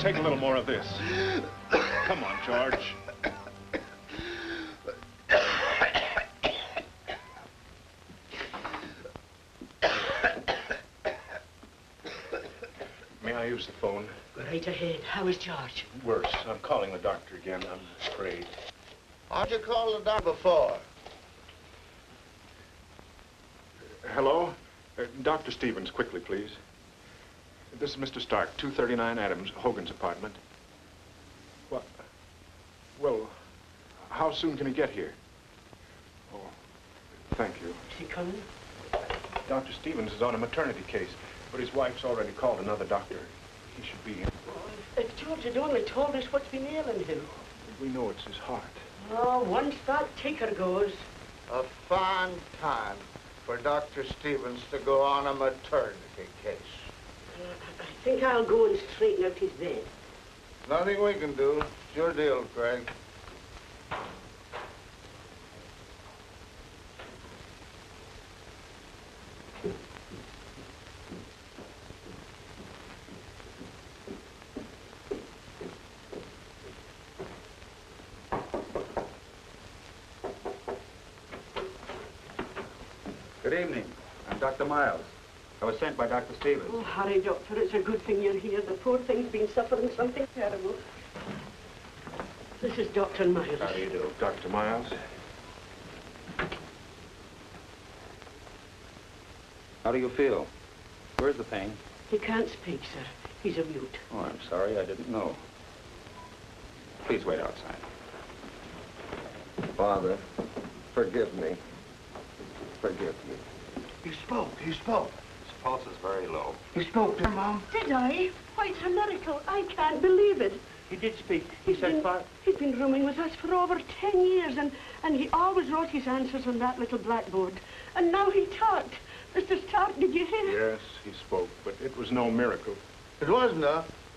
take a little more of this. Come on, George. May I use the phone? Go right ahead. How is George? Worse. I'm calling the doctor again. I'm afraid. How'd you call the doctor before? Hello? Dr. Stevens, quickly, please. This is Mr. Stark, 239 Adams, Hogan's apartment. What? Well, how soon can he get here? Oh, thank you. Is he coming? Dr. Stevens is on a maternity case, but his wife's already called another doctor. He should be here. Oh, if George had only told us what's been ailing him. We know it's his heart. Oh, once that taker goes. A fine time for Dr. Stevens to go on a maternity case. I think I'll go and straighten out his bed. Nothing we can do. It's your deal, Craig. Good evening. I'm Dr. Miles. I was sent by Dr. Stevens. Oh, hurry, Doctor. It's a good thing you're here. The poor thing's been suffering something terrible. This is Dr. Miles. How do you do? Dr. Miles? How do you feel? Where's the pain? He can't speak, sir. He's a mute. Oh, I'm sorry. I didn't know. Please wait outside. Father, forgive me. Forgive me. He spoke. He spoke. His pulse is very low. He spoke to Mom. Did I? Why, it's a miracle. I can't believe it. He did speak. He said, Father. He's been rooming with us for over 10 years, and he always wrote his answers on that little blackboard. And now he talked. Mr. Stark, did you hear? Yes, he spoke, but it was no miracle. It wasn't,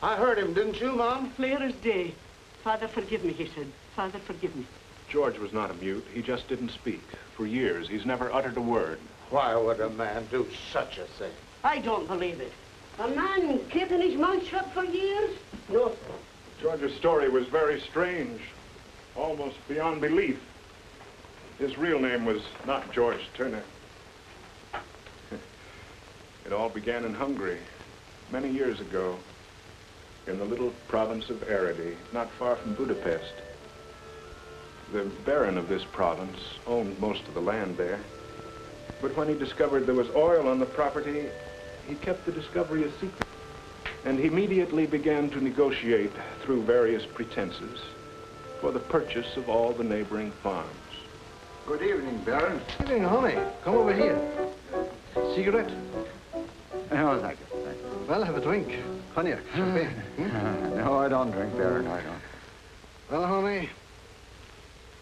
I heard him, didn't you, Mom? Clear as day. Father, forgive me, he said. Father, forgive me. George was not a mute. He just didn't speak. For years, he's never uttered a word. Why would a man do such a thing? I don't believe it. A man keeping his mouth shut for years? No, sir. George's story was very strange, almost beyond belief. His real name was not George Turner. It all began in Hungary, many years ago, in the little province of Aradi, not far from Budapest. The Baron of this province owned most of the land there, but when he discovered there was oil on the property, he kept the discovery a secret. And he immediately began to negotiate through various pretenses for the purchase of all the neighboring farms. Good evening, Baron. Good evening, honey. Come over here. Cigarette? Oh, thank you. Thank you. Well, have a drink. Cognac, champagne. No, I don't drink, Baron. I don't. Well, honey,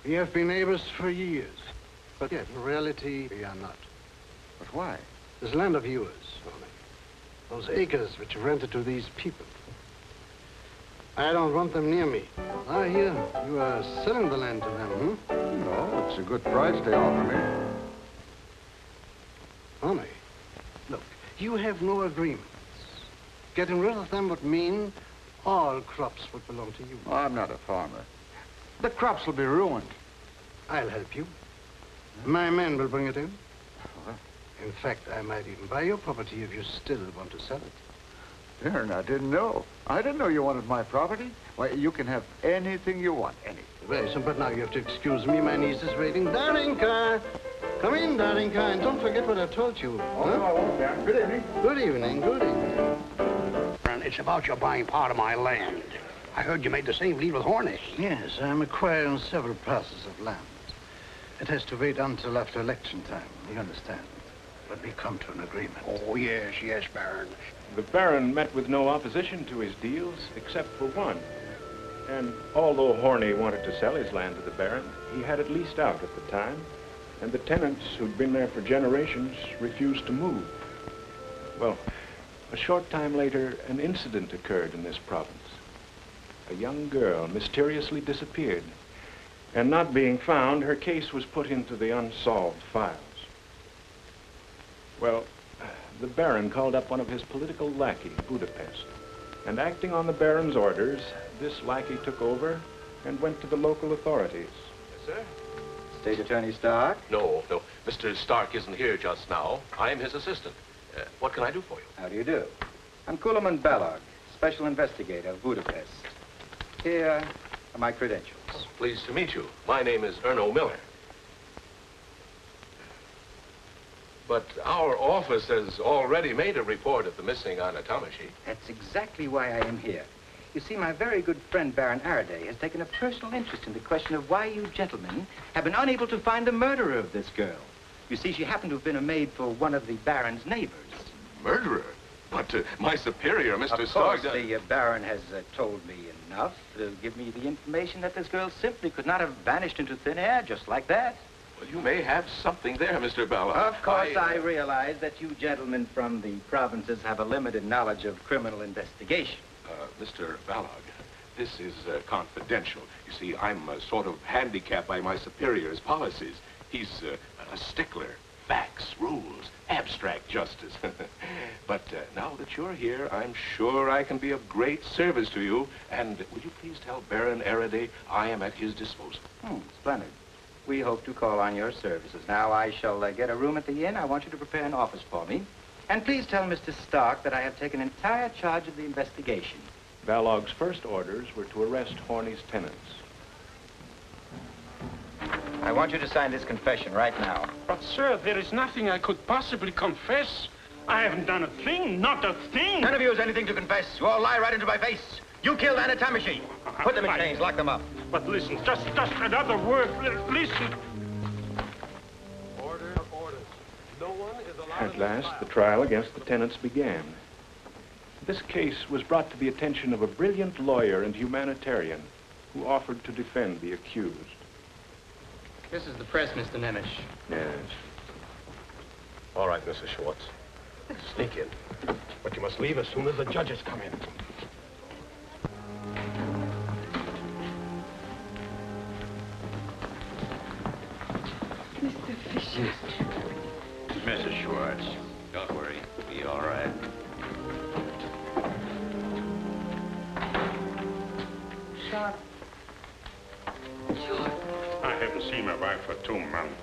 we have been neighbors for years. But yet, in reality, we are not. But why? This land of yours, honey. Those acres which you rented to these people. I don't want them near me. I hear you are selling the land to them, No, it's a good price they offer me. Honey, look, you have no agreements. Getting rid of them would mean all crops would belong to you. Oh, I'm not a farmer. The crops will be ruined. I'll help you. My men will bring it in. In fact, I might even buy your property if you still want to sell it. Baron, I didn't know. I didn't know you wanted my property. Why, you can have anything you want, anything. Very simple, but now you have to excuse me. My niece is waiting. Darinka! Come in, Darinka, and don't forget what I told you. Oh, no, I won't, Baron. Good evening. Good evening, good evening. It's about your buying part of my land. I heard you made the same deal with Horney. Yes, I'm acquiring several parcels of land. It has to wait until after election time, you understand. But we come to an agreement. Oh, yes, Baron. The Baron met with no opposition to his deals, except for one. And although Horney wanted to sell his land to the Baron, he had it leased out at the time, and the tenants who'd been there for generations refused to move. Well, a short time later, an incident occurred in this province. A young girl mysteriously disappeared, and not being found, her case was put into the unsolved files. Well, the Baron called up one of his political lackeys, Budapest, And acting on the Baron's orders, this lackey took over and went to the local authorities. Yes, sir? State Attorney Stark? No. Mr. Stark isn't here just now. I'm his assistant. What can I do for you? How do you do? I'm Kulaman Balog, Special Investigator of Budapest. Here are my credentials. Pleased to meet you. My name is Erno Miller. But our office has already made a report of the missing Anna Tomashi. That's exactly why I am here. You see, my very good friend Baron Araday has taken a personal interest in the question of why you gentlemen have been unable to find the murderer of this girl. You see, she happened to have been a maid for one of the Baron's neighbors. Murderer? But my superior, Mr. Of Stark... course, the Baron has told me enough to give me the information that this girl simply could not have vanished into thin air just like that. Well, you may have something there, Mr. Balog. Of course, I realize that you gentlemen from the provinces have a limited knowledge of criminal investigation. Mr. Balog, this is confidential. You see, I'm sort of handicapped by my superior's policies. He's a stickler. Facts, rules, abstract justice. But now that you're here, I'm sure I can be of great service to you. And would you please tell Baron Araday I am at his disposal? Splendid. We hope to call on your services. Now, I shall get a room at the inn. I want you to prepare an office for me. And please tell Mr. Stark that I have taken entire charge of the investigation. Balog's first orders were to arrest Horney's tenants. I want you to sign this confession right now. But, sir, there is nothing I could possibly confess. I haven't done a thing, not a thing. None of you has anything to confess. You all lie right into my face. You killed Anna Tomashi. Put them in chains, lock them up. But listen, just another word. Listen. Order. No one is allowed... At last, the trial against the tenants began. This case was brought to the attention of a brilliant lawyer and humanitarian who offered to defend the accused. This is the press, Mr. Nemish. Yes. All right, Mrs. Schwartz. Sneak in. But you must leave as soon as the judges come in. Mr. Fisher. Mrs. Schwartz, don't worry. Be all right. Sharp. Sharp. I haven't seen my wife for 2 months.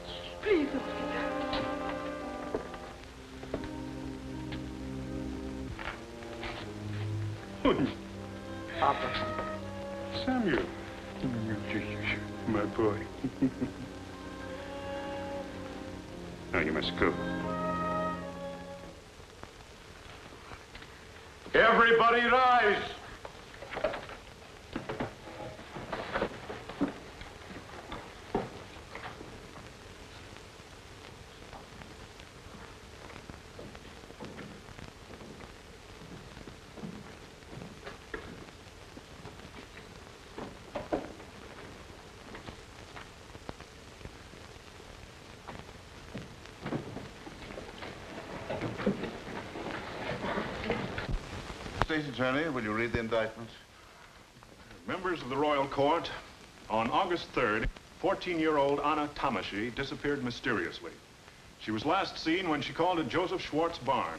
Please, Oscar. Papa. Samuel. My boy. Now you must go. Everybody rise! State Attorney, will you read the indictment? Members of the Royal Court, on August 3rd, 14-year-old Anna Tomashi disappeared mysteriously. She was last seen when she called at Joseph Schwartz' barn.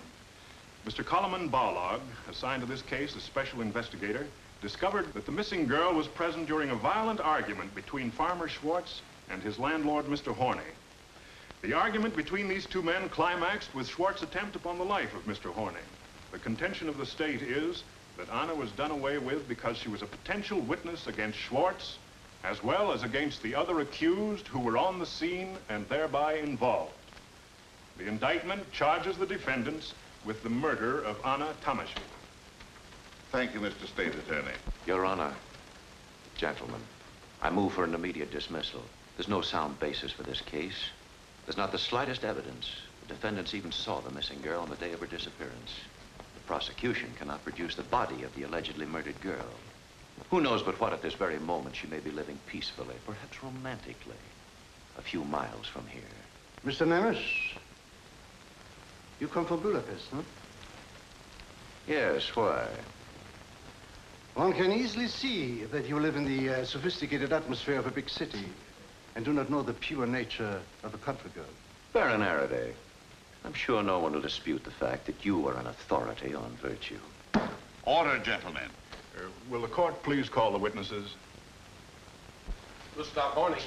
Mr. Koloman Balog, assigned to this case as special investigator, discovered that the missing girl was present during a violent argument between Farmer Schwartz and his landlord, Mr. Horney. The argument between these two men climaxed with Schwartz's attempt upon the life of Mr. Horney. The contention of the state is that Anna was done away with because she was a potential witness against Schwartz, as well as against the other accused who were on the scene and thereby involved. The indictment charges the defendants with the murder of Anna Tomashi. Thank you, Mr. State Attorney. Your Honor, gentlemen, I move for an immediate dismissal. There's no sound basis for this case. There's not the slightest evidence. The defendants even saw the missing girl on the day of her disappearance. The prosecution cannot produce the body of the allegedly murdered girl. Who knows but what at this very moment she may be living peacefully, perhaps romantically, a few miles from here. Mr. Nemish, you come from Budapest, huh? Yes, why? One can easily see that you live in the sophisticated atmosphere of a big city and do not know the pure nature of a country girl. Baron Araday, I'm sure no one will dispute the fact that you are an authority on virtue. Order, gentlemen. Will the court please call the witnesses? Gustav Horney.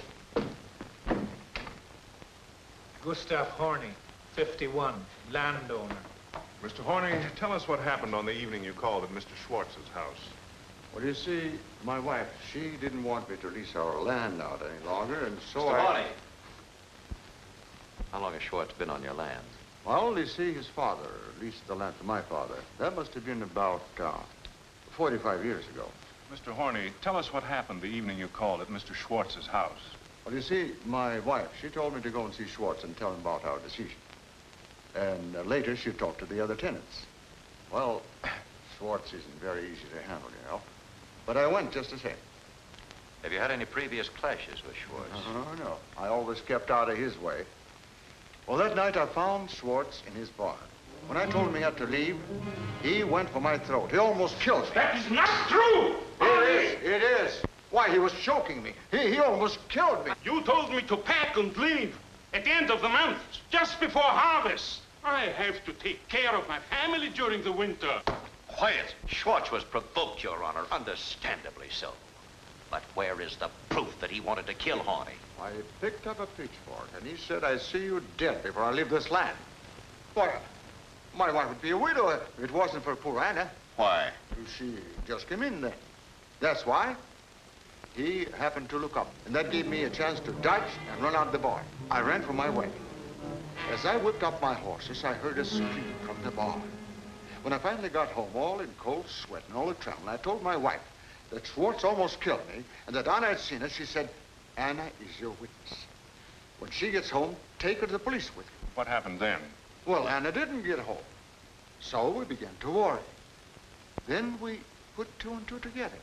Gustav Horney, 51, landowner. Mr. Horney, tell us what happened on the evening you called at Mr. Schwartz's house. Well, you see, my wife, she didn't want me to lease our land out any longer, and so Mr. Horney. How long has Schwartz been on your land? Well, you see, his father leased the land to my father. That must have been about 45 years ago. Mr. Horney, tell us what happened the evening you called at Mr. Schwartz's house. Well, you see, my wife, she told me to go and see Schwartz and tell him about our decision. And later, she talked to the other tenants. Well, Schwartz isn't very easy to handle, you know. But I went just the same. Have you had any previous clashes with Schwartz? No. I always kept out of his way. Well, that night I found Schwartz in his barn. When I told him he had to leave, he went for my throat. He almost killed me. That is not true! It is. Why, he was choking me. He almost killed me. You told me to pack and leave at the end of the month, just before harvest. I have to take care of my family during the winter. Quiet. Schwartz was provoked, Your Honor, understandably so. But where is the proof that he wanted to kill Horney? I picked up a pitchfork, and he said, "I see you dead before I leave this land." Why, my wife would be a widow if it wasn't for poor Anna. Why? She just came in then. That's why. He happened to look up, and that gave me a chance to dodge and run out the barn. I ran for my wife. As I whipped up my horses, I heard a scream from the barn. When I finally got home, all in cold sweat and all the trembling, I told my wife that Schwartz almost killed me, and that Anna had seen it. She said, "Anna is your witness. When she gets home, take her to the police with you." What happened then? Well, Anna didn't get home. So we began to worry. Then we put two and two together.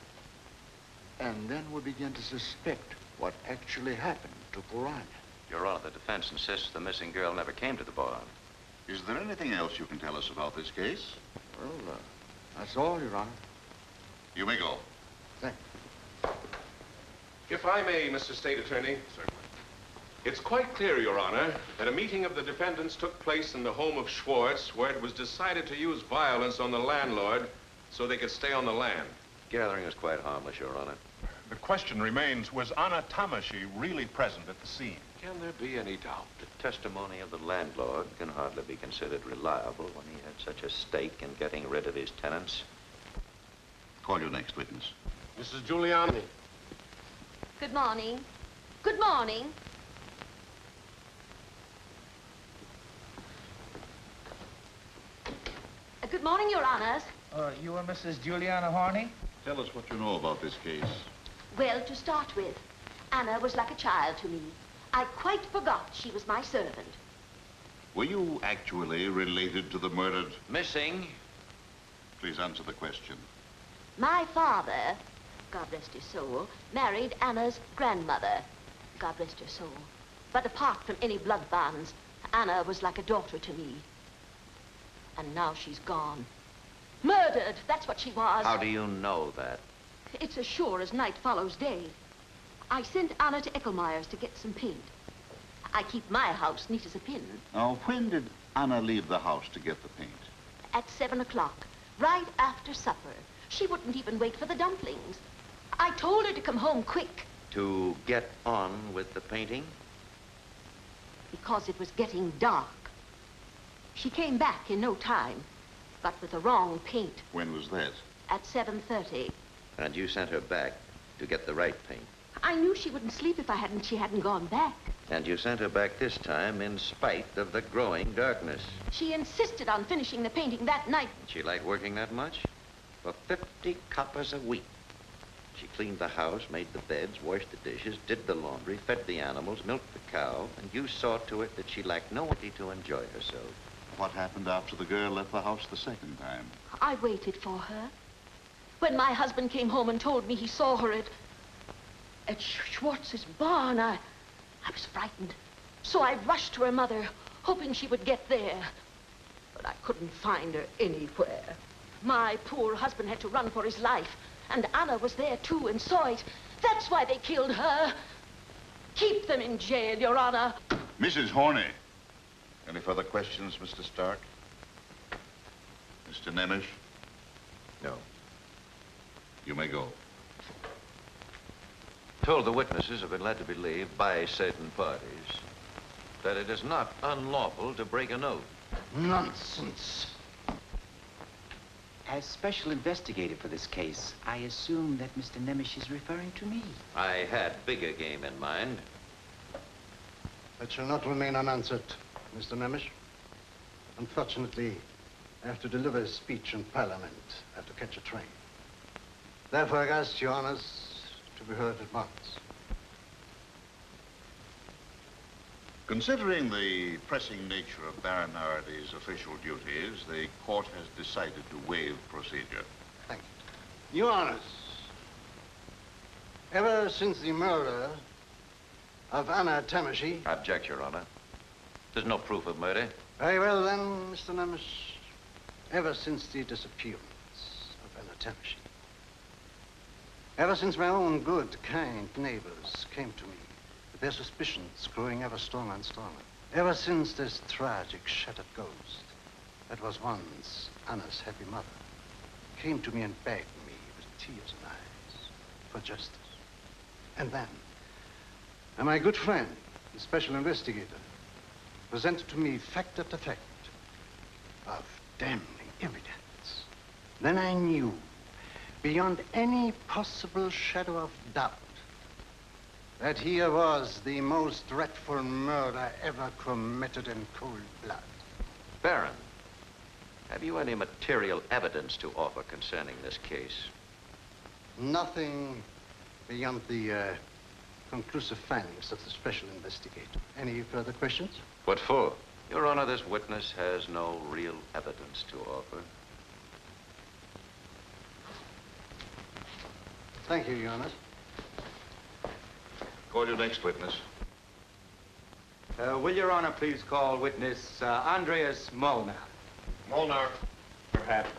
And then we began to suspect what actually happened to poor Anna. Your Honor, the defense insists the missing girl never came to the barn. Is there anything else you can tell us about this case? Well, that's all, Your Honor. You may go. Thank you. If I may, Mr. State Attorney. Certainly. It's quite clear, Your Honor, that a meeting of the defendants took place in the home of Schwartz, where it was decided to use violence on the landlord so they could stay on the land. Gathering was quite harmless, Your Honor. The question remains, was Anna Tamashi really present at the scene? Can there be any doubt? The testimony of the landlord can hardly be considered reliable when he had such a stake in getting rid of his tenants. Call your next witness. Mrs. Giuliani. Good morning. Good morning. Good morning, Your Honors. You are Mrs. Juliana Horney? Tell us what you know about this case. Well, to start with, Anna was like a child to me. I quite forgot she was my servant. Were you actually related to the murdered? Missing. Please answer the question. My father, God rest his soul, married Anna's grandmother. God rest her soul. But apart from any blood bonds, Anna was like a daughter to me. And now she's gone. Murdered, that's what she was. How do you know that? It's as sure as night follows day. I sent Anna to Eckelmeyer's to get some paint. I keep my house neat as a pin. Now, when did Anna leave the house to get the paint? At 7 o'clock, right after supper. She wouldn't even wait for the dumplings. I told her to come home quick. To get on with the painting? Because it was getting dark. She came back in no time, but with the wrong paint. When was that? At 7:30. And you sent her back to get the right paint? I knew she wouldn't sleep if she hadn't gone back. And you sent her back this time in spite of the growing darkness. She insisted on finishing the painting that night. She liked working that much? For 50 coppers a week. She cleaned the house, made the beds, washed the dishes, did the laundry, fed the animals, milked the cow, and you saw to it that she lacked no ability to enjoy herself. What happened after the girl left the house the second time? I waited for her. When my husband came home and told me he saw her at Schwartz's barn, I was frightened. So I rushed to her mother, hoping she would get there. But I couldn't find her anywhere. My poor husband had to run for his life. And Anna was there, too, and saw it. That's why they killed her. Keep them in jail, Your Honor. Mrs. Horney. Any further questions, Mr. Stark? Mr. Nemish? No. You may go. Told the witnesses have been led to believe by certain parties that it is not unlawful to break an oath. Nonsense. As special investigator for this case, I assume that Mr. Nemish is referring to me. I had bigger game in mind. That shall not remain unanswered, Mr. Nemish. Unfortunately, I have to deliver a speech in Parliament. I have to catch a train. Therefore, I ask your honors to be heard at once. Considering the pressing nature of Baron Arady's official duties, the court has decided to waive procedure. Thank you. Your honors, ever since the murder of Anna Tamashie... I object, Your Honor. There's no proof of murder. Very well, then, Mr. Nemish. Ever since the disappearance of Anna Tamashie. Ever since my own good, kind neighbors came to me, with their suspicions growing ever stronger and stronger. Ever since this tragic, shattered ghost, that was once Anna's happy mother, came to me and begged me with tears in eyes for justice. And then, my good friend, the special investigator, presented to me fact after fact of damning evidence. Then I knew, beyond any possible shadow of doubt, that here was the most dreadful murder ever committed in cold blood. Baron, have you any material evidence to offer concerning this case? Nothing beyond the conclusive findings of the special investigator. Any further questions? What for? Your Honor, this witness has no real evidence to offer. Thank you, Your Honor. Call your next witness. Will Your Honor please call witness Andreas Molnar? Molnar, perhaps.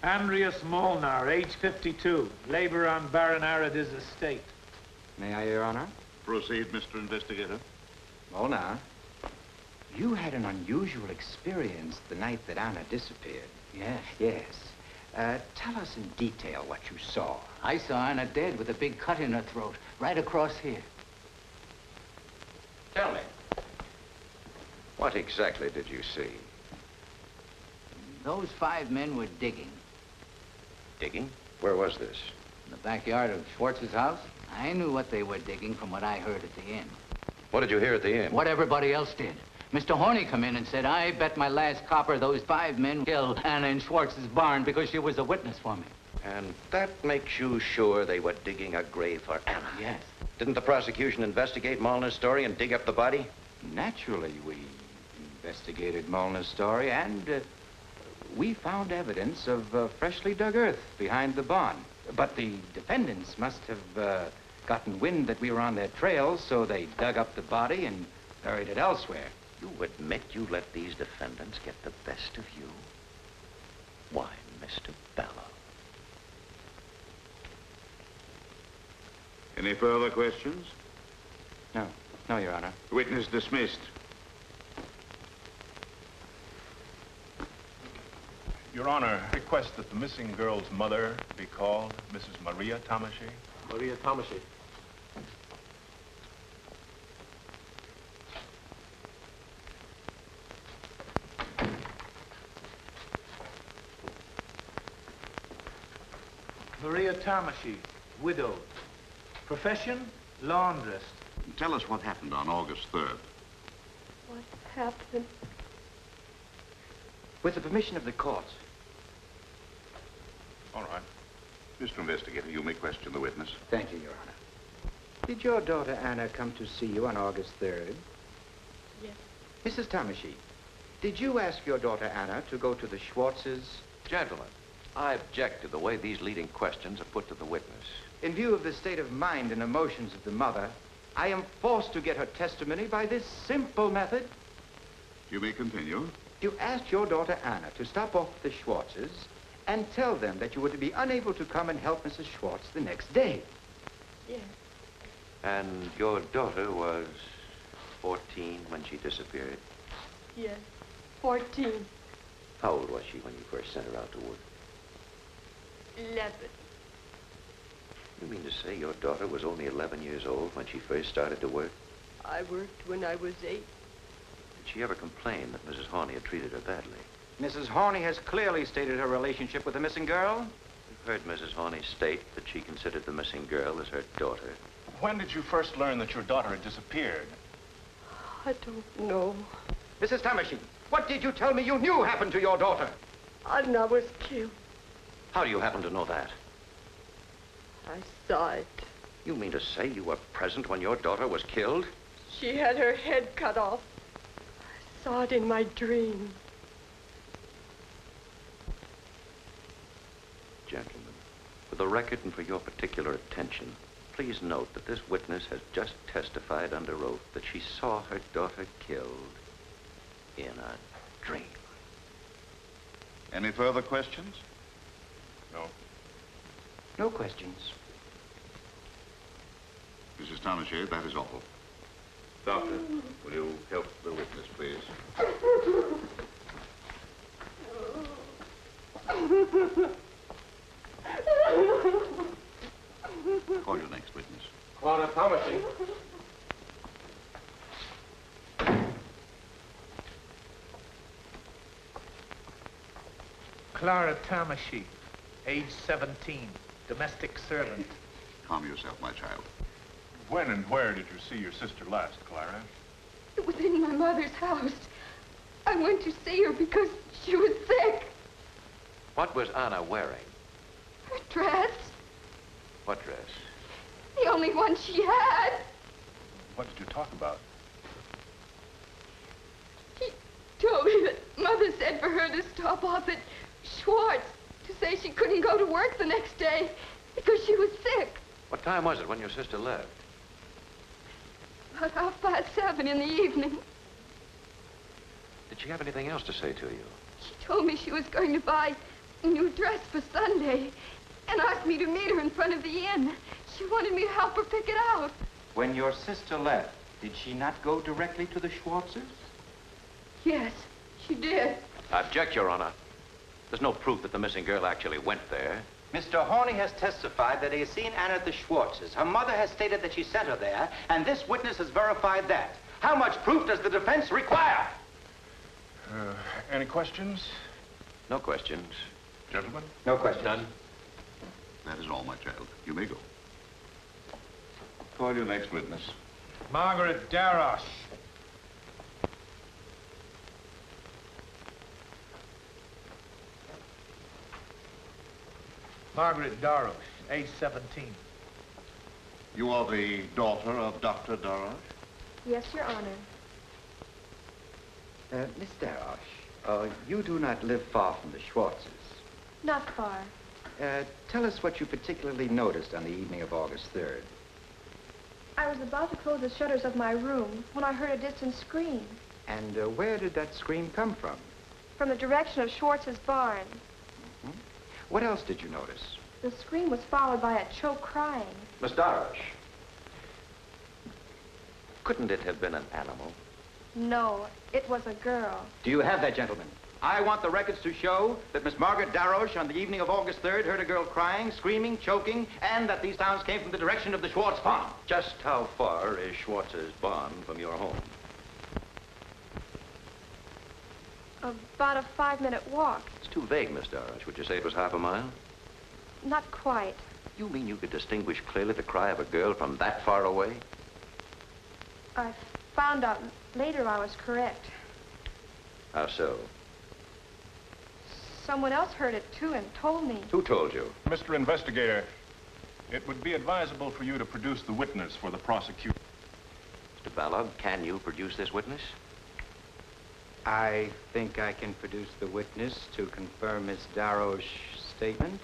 Andreas Molnar, age 52, labor on Baron Arady's estate. May I, Your Honor? Proceed, Mr. Investigator. Molnar, you had an unusual experience the night that Anna disappeared. Yes. Yes. Tell us in detail what you saw. I saw Anna dead with a big cut in her throat, right across here. Tell me, what exactly did you see? Those 5 men were digging. Digging? Where was this? In the backyard of Schwartz's house. I knew what they were digging from what I heard at the inn. What did you hear at the inn? What everybody else did. Mr. Horney come in and said, I bet my last copper those 5 men killed Anna in Schwartz's barn because she was a witness for me. And that makes you sure they were digging a grave for Anna? Yes. Didn't the prosecution investigate Molnar's story and dig up the body? Naturally, we investigated Molnar's story and we found evidence of freshly dug earth behind the barn. But the defendants must have gotten wind that we were on their trail, so they dug up the body and buried it elsewhere. You admit you let these defendants get the best of you? Why, Mr. Bellow? Any further questions? No, Your Honor. Witness dismissed. Your Honor, request that the missing girl's mother be called, Mrs. Maria Tamashie. Maria Tamashie. Maria Tamashie, widowed. Profession, laundress. Tell us what happened on August 3rd. What happened? With the permission of the court. All right. Mr. Investigator, you may question the witness. Thank you, Your Honor. Did your daughter Anna come to see you on August 3rd? Yes. Mrs. Tamashie, did you ask your daughter Anna to go to the Schwartzes? Gentlemen, I object to the way these leading questions are put to the witness. In view of the state of mind and emotions of the mother, I am forced to get her testimony by this simple method. You may continue. You asked your daughter Anna to stop off at the Schwartzes and tell them that you were to be unable to come and help Mrs. Schwartz the next day. Yes. And your daughter was 14 when she disappeared? Yes, 14. How old was she when you first sent her out to work? 11. You mean to say your daughter was only 11 years old when she first started to work? I worked when I was 8. Did she ever complain that Mrs. Horney had treated her badly? Mrs. Horney has clearly stated her relationship with the missing girl. You've heard Mrs. Horney state that she considered the missing girl as her daughter. When did you first learn that your daughter had disappeared? I don't know. Mrs. Tamashine, what did you tell me you knew happened to your daughter? Anna was killed. How do you happen to know that? I saw it. You mean to say you were present when your daughter was killed? She had her head cut off. I saw it in my dream. Gentlemen, for the record and for your particular attention, please note that this witness has just testified under oath that she saw her daughter killed in a dream. Any further questions? No. No questions. Mrs. Townshend, that is all. Doctor, will you help the witness, please? Call your next witness. Clara Thomasy. Clara Tamashi, age 17, domestic servant. Calm yourself, my child. When and where did you see your sister last, Clara? It was in my mother's house. I went to see her because she was sick. What was Anna wearing? Her dress, What dress? the only one she had. What did you talk about? She told me that Mother said for her to stop off at Schwartz to say she couldn't go to work the next day because she was sick. What time was it when your sister left? About 7:30 in the evening. Did she have anything else to say to you? She told me she was going to buy a new dress for Sunday and asked me to meet her in front of the inn. She wanted me to help her pick it out. When your sister left, did she not go directly to the Schwartzes? Yes, she did. I object, Your Honor. There's no proof that the missing girl actually went there. Mr. Horney has testified that he has seen Anna at the Schwartzes. Her mother has stated that she sent her there, and this witness has verified that. How much proof does the defense require? Any questions? No questions. Gentlemen? No questions. None. That is all, my child. You may go. Call your next witness. Margaret Darosh. Margaret Darosh, age 17. You are the daughter of Dr. Darosh? Yes, Your Honor. Miss Darosh, you do not live far from the Schwartzes. Not far. Tell us what you particularly noticed on the evening of August 3rd. I was about to close the shutters of my room when I heard a distant scream And where did that scream come from? from the direction of Schwartz's barn. What else did you notice? The scream was followed by a choke crying. Miss Darosh, couldn't it have been an animal? No, it was a girl. Do you have that, gentlemen? I want the records to show that Miss Margaret Darosh on the evening of August 3rd heard a girl crying, screaming, choking, and that these sounds came from the direction of the Schwartz farm. Just how far is Schwartz's barn from your home? About a 5-minute walk. It's too vague, Miss Darosh. Would you say it was half a mile? Not quite. You mean you could distinguish clearly the cry of a girl from that far away? I found out later I was correct. How so? Someone else heard it, too, and told me. Who told you? Mr. Investigator, it would be advisable for you to produce the witness for the prosecution. Mr. Balog, can you produce this witness? I think I can produce the witness to confirm Miss Darosh's statement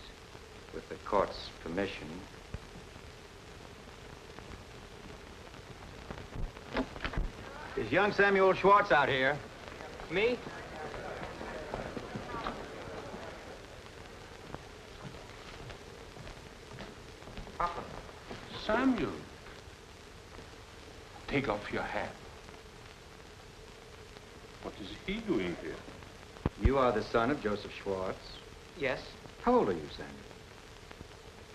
with the court's permission. Is young Samuel Schwartz out here? Me? Samuel, take off your hat. What is he doing here? You are the son of Joseph Schwartz. Yes. How old are you, Samuel?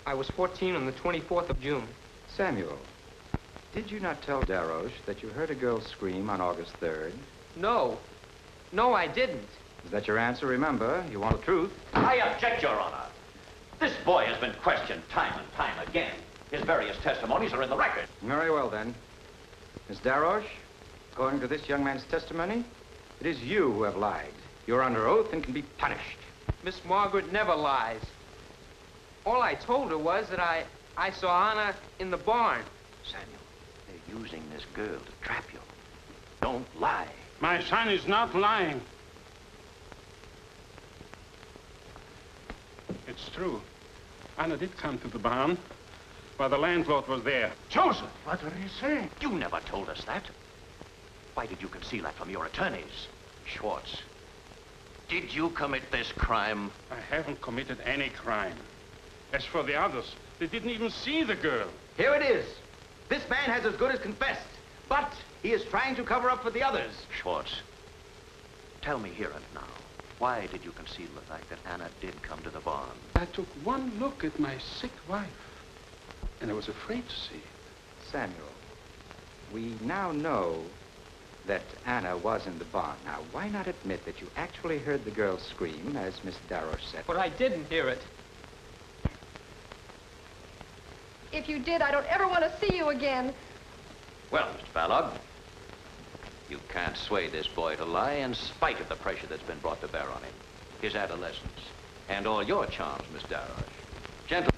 I was 14 on the 24th of June. Samuel, did you not tell Daroche that you heard a girl scream on August 3rd? No. No, I didn't. Is that your answer? Remember, you want the truth. I object, Your Honor. This boy has been questioned time and time again. His various testimonies are in the record. Very well, then. Miss Daroche, according to this young man's testimony, it is you who have lied. You're under oath and can be punished. Miss Margaret never lies. All I told her was that I saw Anna in the barn. Samuel, they're using this girl to trap you. Don't lie. My son is not lying. It's true. Anna did come to the barn while the landlord was there. Joseph, what are you saying? You never told us that. Why did you conceal that from your attorneys? Schwartz, did you commit this crime? I haven't committed any crime. As for the others, they didn't even see the girl. Here it is. This man has as good as confessed, but he is trying to cover up for the others. Schwartz, tell me here and now, why did you conceal the fact that Anna did come to the barn? I took one look at my sick wife, and I was afraid to see. Samuel, we now know that Anna was in the barn. Now, why not admit that you actually heard the girl scream, as Miss Daroche said? But I didn't hear it. If you did, I don't ever want to see you again. Well, Mr. Balog, you can't sway this boy to lie in spite of the pressure that's been brought to bear on him. His adolescence, and all your charms, Miss Daroche. Gentlemen.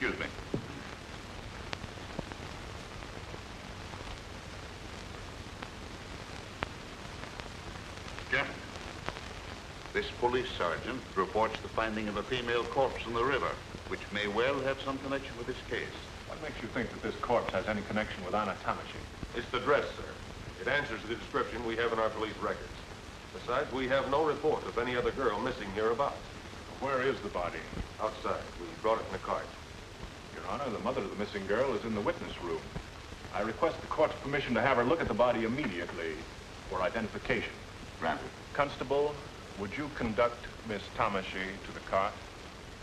Excuse me. Gentlemen, this police sergeant reports the finding of a female corpse in the river, which may well have some connection with this case. What makes you think that this corpse has any connection with Anna Tamashi? It's the dress, sir. It answers the description we have in our police records. Besides, we have no report of any other girl missing hereabouts. Where is the body? Outside. We brought it in a cart. Your Honor, the mother of the missing girl is in the witness room. I request the court's permission to have her look at the body immediately for identification. Granted. Constable, would you conduct Miss Tamashi to the cart?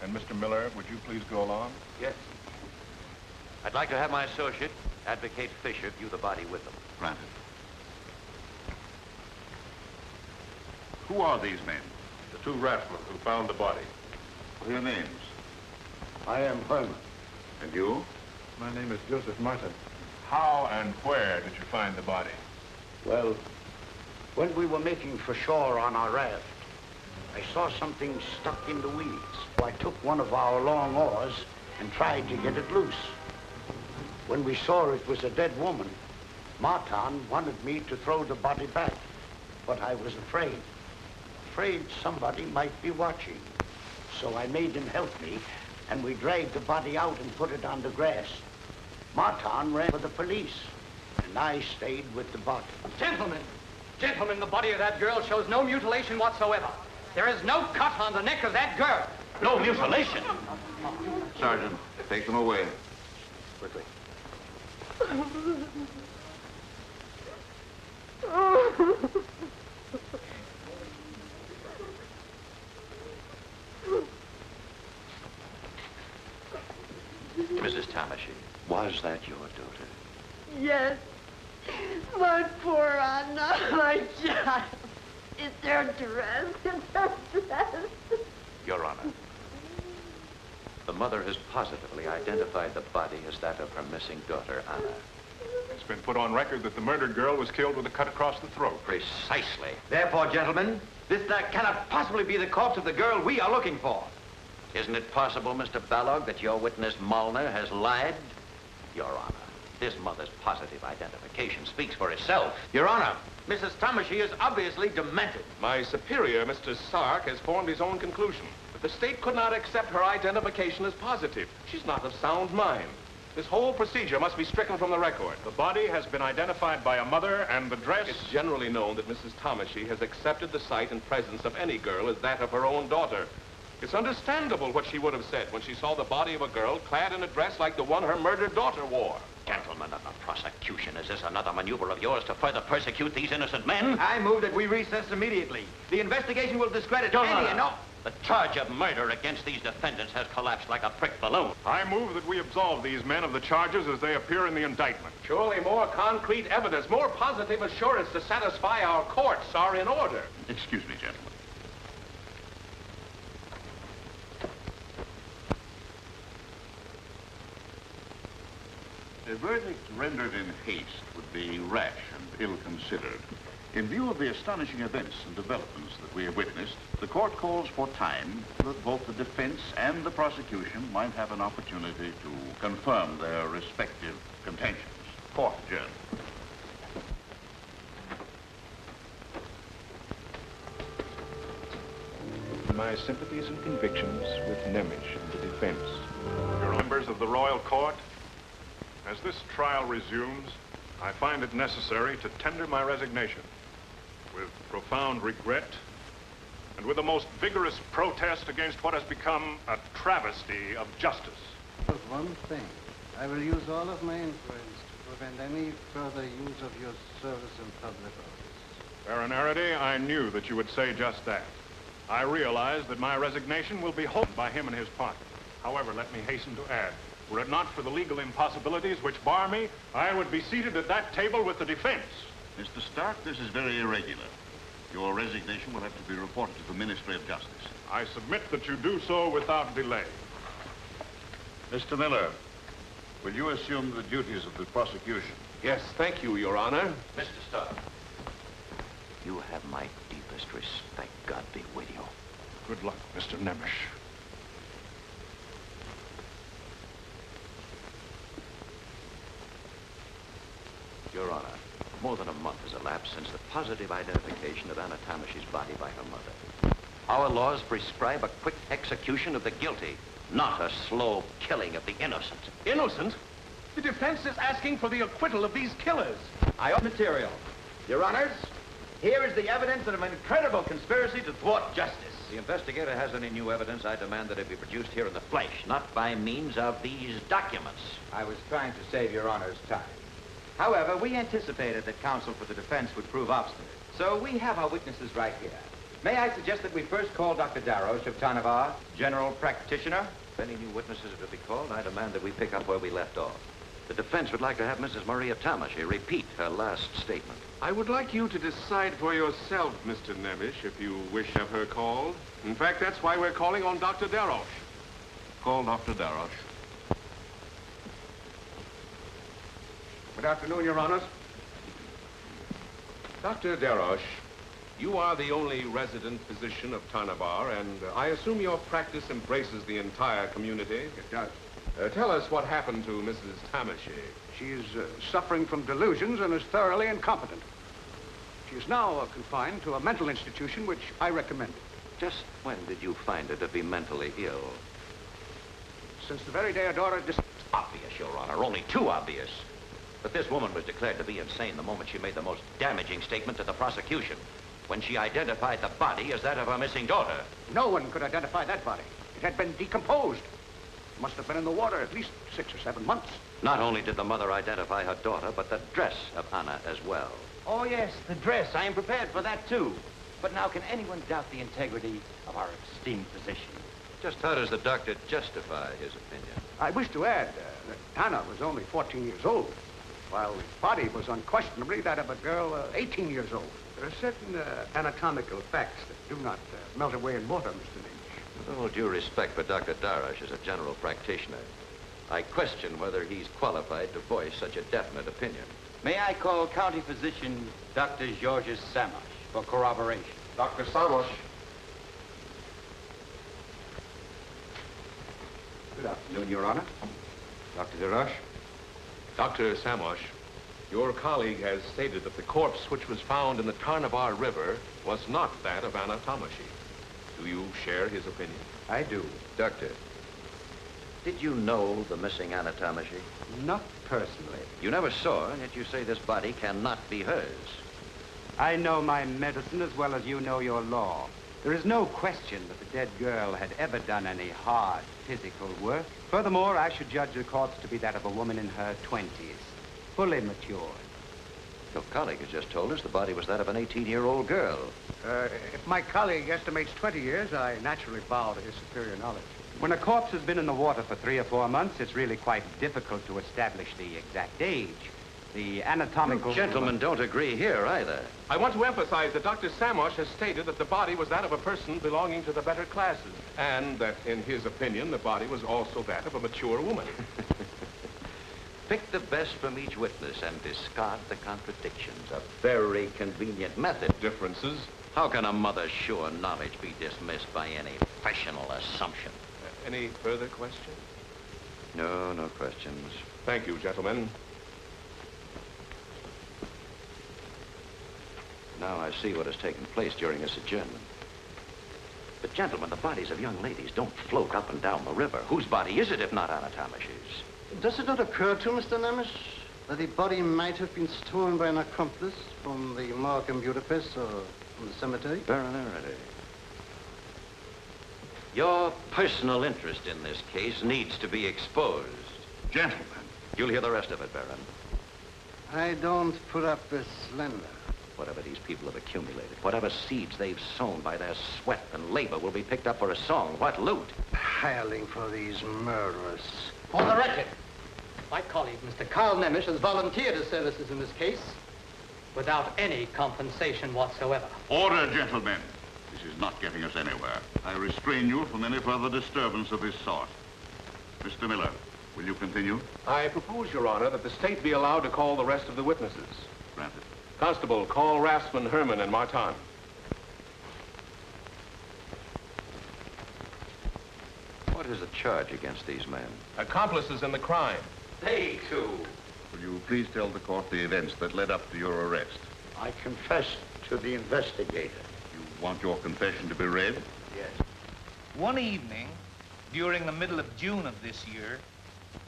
And Mr. Miller, would you please go along? Yes. I'd like to have my associate, Advocate Fisher, view the body with them. Granted. Who are these men? The two raftsmen who found the body. What are your names? I am Herman. And you? My name is Joseph Martin. How and where did you find the body? Well, when we were making for shore on our raft, I saw something stuck in the weeds. So I took one of our long oars and tried to get it loose. When we saw it was a dead woman, Martin wanted me to throw the body back, but I was afraid somebody might be watching. So I made him help me, and we dragged the body out and put it on the grass. Martin ran for the police, and I stayed with the body. Gentlemen, the body of that girl shows no mutilation whatsoever. There is no cut on the neck of that girl. No mutilation? Sergeant, take them away. Quickly. Mrs. Tamashi, was that your daughter? Yes. My poor Anna, my child. It's her dress. It's her dress. Your Honor, the mother has positively identified the body as that of her missing daughter, Anna. It's been put on record that the murdered girl was killed with a cut across the throat. Precisely. Therefore, gentlemen, this cannot possibly be the corpse of the girl we are looking for. Isn't it possible, Mr. Balog, that your witness, Molnar, has lied? Your Honor, this mother's positive identification speaks for itself. Your Honor, Mrs. Tamashi is obviously demented. My superior, Mr. Sark, has formed his own conclusion. But the state could not accept her identification as positive. She's not of sound mind. This whole procedure must be stricken from the record. The body has been identified by a mother, and the dress... It's generally known that Mrs. Tomashy has accepted the sight and presence of any girl as that of her own daughter. It's understandable what she would have said when she saw the body of a girl clad in a dress like the one her murdered daughter wore. Gentlemen of the prosecution, is this another maneuver of yours to further persecute these innocent men? I move that we recess immediately. The investigation will discredit any and all. The charge of murder against these defendants has collapsed like a pricked balloon. I move that we absolve these men of the charges as they appear in the indictment. Surely more concrete evidence, more positive assurance to satisfy our courts are in order. Excuse me, gentlemen. A verdict rendered in haste would be rash and ill-considered. In view of the astonishing events and developments that we have witnessed, the court calls for time that both the defense and the prosecution might have an opportunity to confirm their respective contentions. Court adjourned. My sympathies and convictions with Nemish and the defense. Your members of the Royal Court, as this trial resumes, I find it necessary to tender my resignation with profound regret and with the most vigorous protest against what has become a travesty of justice. But one thing, I will use all of my influence to prevent any further use of your service in public office. Baron Araday, I knew that you would say just that. I realize that my resignation will be held by him and his party. However, let me hasten to add, were it not for the legal impossibilities which bar me, I would be seated at that table with the defense. Mr. Stark, this is very irregular. Your resignation will have to be reported to the Ministry of Justice. I submit that you do so without delay. Mr. Miller, will you assume the duties of the prosecution? Yes, thank you, Your Honor. Mr. Stark, you have my deepest respect. God be with you. Good luck, Mr. Nemish. Your Honor, more than a month has elapsed since the positive identification of Anna Tamashy's body by her mother. Our laws prescribe a quick execution of the guilty, not a slow killing of the innocent. Innocent? The defense is asking for the acquittal of these killers. I owe material. Your Honors, here is the evidence of an incredible conspiracy to thwart justice. The investigator has any new evidence, I demand that it be produced here in the flesh, not by means of these documents. I was trying to save Your Honors time. However, we anticipated that counsel for the defense would prove obstinate. So we have our witnesses right here. May I suggest that we first call Dr. Darroch of Tanavar, general practitioner? If any new witnesses are to be called, I demand that we pick up where we left off. The defense would like to have Mrs. Maria Tamashy repeat her last statement. I would like you to decide for yourself, Mr. Nemish, if you wish to have her called. In fact, that's why we're calling on Dr. Darroch. Call Dr. Darroch. Good afternoon, Your Honors. Dr. Darroch, you are the only resident physician of Tanavar, and I assume your practice embraces the entire community? It does. Tell us what happened to Mrs. Tamashy. She is suffering from delusions and is thoroughly incompetent. She is now confined to a mental institution, which I recommend. Just when did you find her to be mentally ill? Since the very day her daughter Obvious, Your Honor, only too obvious. But this woman was declared to be insane the moment she made the most damaging statement to the prosecution, when she identified the body as that of her missing daughter. No one could identify that body. It had been decomposed. It must have been in the water at least 6 or 7 months. Not only did the mother identify her daughter, but the dress of Anna as well. Oh, yes, the dress. I am prepared for that, too. But now, can anyone doubt the integrity of our esteemed physician? Just how does the doctor justify his opinion? I wish to add that Anna was only 14 years old, while the body was unquestionably that of a girl 18 years old. There are certain anatomical facts that do not melt away in water, Mr. Lynch. With all due respect for Dr. Darroch as a general practitioner, I question whether he's qualified to voice such a definite opinion. May I call County Physician Dr. Georges Samash for corroboration? Dr. Samash. Good afternoon, Your Honor. Dr. Darroch. Dr. Samash, your colleague has stated that the corpse which was found in the Tarnavar River was not that of Anna Tamashy. Do you share his opinion? I do. Doctor, Did you know the missing Anna Tamashi? Not personally. You never saw her, and yet you say this body cannot be hers. I know my medicine as well as you know your law. There is no question that the dead girl had ever done any hard physical work. Furthermore, I should judge the corpse to be that of a woman in her 20s, fully matured. Your colleague has just told us the body was that of an 18-year-old girl. If my colleague estimates 20 years, I naturally bow to his superior knowledge. When a corpse has been in the water for 3 or 4 months, it's really quite difficult to establish the exact age. The anatomical... You gentlemen don't agree here either. I want to emphasize that Dr. Samosh has stated that the body was that of a person belonging to the better classes, and that, in his opinion, the body was also that of a mature woman. Pick the best from each witness and discard the contradictions. A very convenient method. Differences? How can a mother's sure knowledge be dismissed by any professional assumption? Any further questions? No, no questions. Thank you, gentlemen. Now I see what has taken place during this adjournment. But, gentlemen, the bodies of young ladies don't float up and down the river. Whose body is it, if not Anna Tamashi's? Does it not occur to you, Mr. Nemes, that the body might have been stolen by an accomplice from the morgue in Budapest or from the cemetery? Baron Araday. Your personal interest in this case needs to be exposed. Gentlemen. You'll hear the rest of it, Baron. I don't put up with slender. Whatever these people have accumulated, whatever seeds they've sown by their sweat and labor will be picked up for a song. What loot? Hireling for these murderers. For the record, my colleague, Mr. Carl Nemes, has volunteered his services in this case without any compensation whatsoever. Order, gentlemen. This is not getting us anywhere. I restrain you from any further disturbance of this sort. Mr. Miller, will you continue? I propose, Your Honor, that the state be allowed to call the rest of the witnesses. Granted. Constable, call Rassman, Herman, and Martin. What is the charge against these men? Accomplices in the crime. They too. Will you please tell the court the events that led up to your arrest? I confess to the investigator. You want your confession to be read? Yes. One evening, during the middle of June of this year,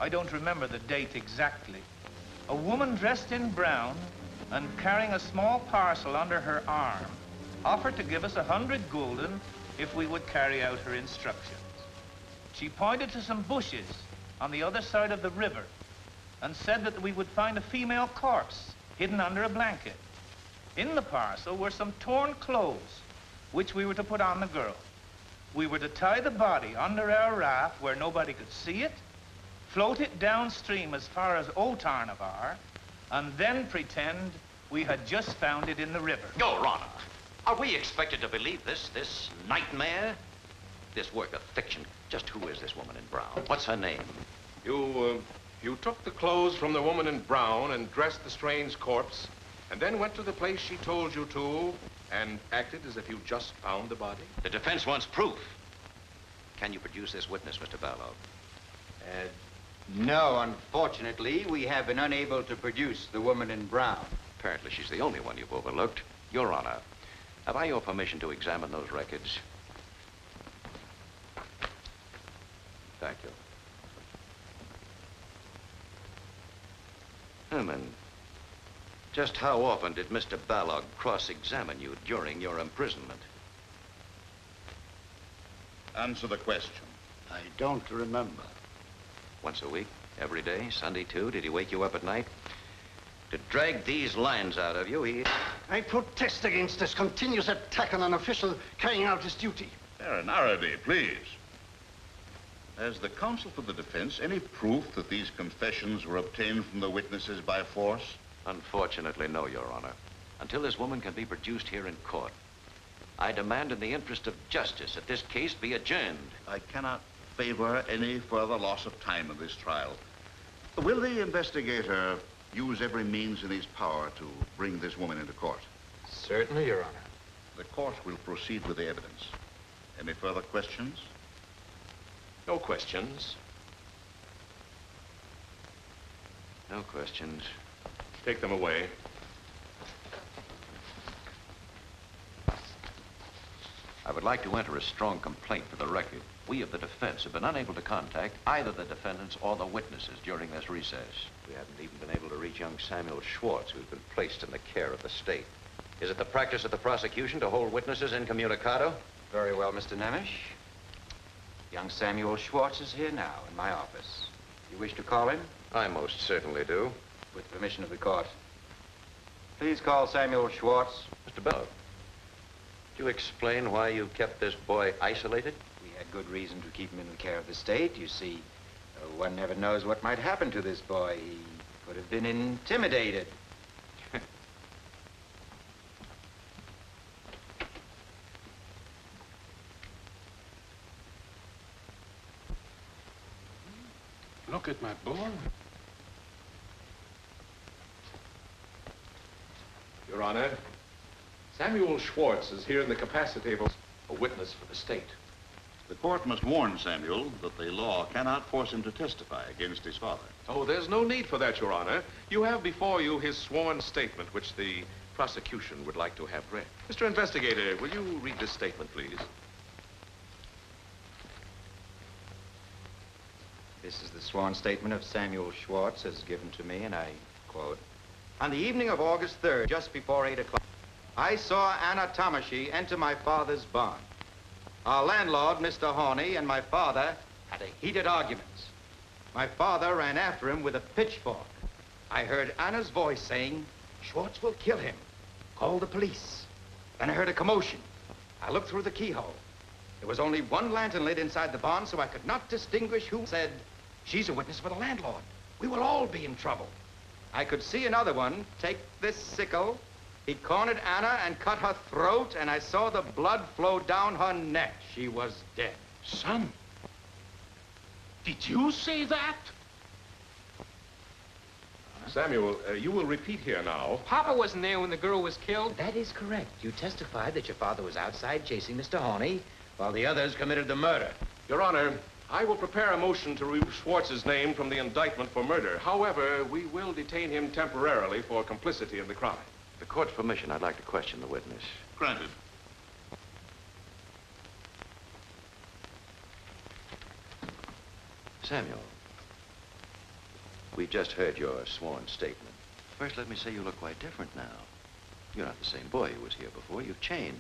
I don't remember the date exactly, a woman dressed in brown and carrying a small parcel under her arm offered to give us 100 gulden if we would carry out her instructions. She pointed to some bushes on the other side of the river and said that we would find a female corpse hidden under a blanket. In the parcel were some torn clothes, which we were to put on the girl. We were to tie the body under our raft where nobody could see it, float it downstream as far as Otarnavar, and then pretend we had just found it in the river. Your Honor, are we expected to believe this nightmare? This work of fiction? Just who is this woman in brown? What's her name? You took the clothes from the woman in brown and dressed the strange corpse, and then went to the place she told you to and acted as if you just found the body? The defense wants proof. Can you produce this witness, Mr. Balog? No, unfortunately, we have been unable to produce the woman in brown. Apparently she's the only one you've overlooked. Your Honor, have I your permission to examine those records? Thank you. Herman, just how often did Mr. Balog cross-examine you during your imprisonment? Answer the question. I don't remember. Once a week? Every day? Sunday, too? Did he wake you up at night? To drag these lines out of you, he... I protest against this continuous attack on an official carrying out his duty. Baron Araday, please. Has the counsel for the defense any proof that these confessions were obtained from the witnesses by force? Unfortunately, no, Your Honor. Until this woman can be produced here in court, I demand in the interest of justice that this case be adjourned. I cannot favor any further loss of time in this trial. Will the investigator use every means in his power to bring this woman into court? Certainly, Your Honor. The court will proceed with the evidence. Any further questions? No questions. No questions. Take them away. I would like to enter a strong complaint for the record. We of the defense have been unable to contact either the defendants or the witnesses during this recess. We haven't even been able to reach young Samuel Schwartz, who's been placed in the care of the state. Is it the practice of the prosecution to hold witnesses incommunicado? Very well, Mr. Nemish. Young Samuel Schwartz is here now in my office. You wish to call him? I most certainly do. With permission of the court. Please call Samuel Schwartz. Mr. Bellow, could you explain why you kept this boy isolated? We had good reason to keep him in the care of the state. You see, one never knows what might happen to this boy. He could have been intimidated. Look at my boy. Your Honor, Samuel Schwartz is here in the capacity of a witness for the state. The court must warn Samuel that the law cannot force him to testify against his father. Oh, there's no need for that, Your Honor. You have before you his sworn statement, which the prosecution would like to have read. Mr. Investigator, will you read this statement, please? This is the sworn statement of Samuel Schwartz as given to me, and I quote, "On the evening of August 3rd, just before 8 o'clock, I saw Anna Tomashi enter my father's barn. Our landlord, Mr. Horney, and my father had a heated argument. My father ran after him with a pitchfork. I heard Anna's voice saying, 'Schwartz will kill him. Call the police.' Then I heard a commotion. I looked through the keyhole. There was only one lantern lit inside the barn, so I could not distinguish who said, 'She's a witness for the landlord. We will all be in trouble.' I could see another one take this sickle. He cornered Anna and cut her throat, and I saw the blood flow down her neck. She was dead." Son, did you say that? Samuel, you will repeat here now. Papa wasn't there when the girl was killed. That is correct. You testified that your father was outside chasing Mr. Horney while the others committed the murder. Your Honor, I will prepare a motion to remove Schwartz's name from the indictment for murder. However, we will detain him temporarily for complicity in the crime. With the court's permission, I'd like to question the witness. Granted. Samuel, we've just heard your sworn statement. First, let me say you look quite different now. You're not the same boy who was here before. You've changed.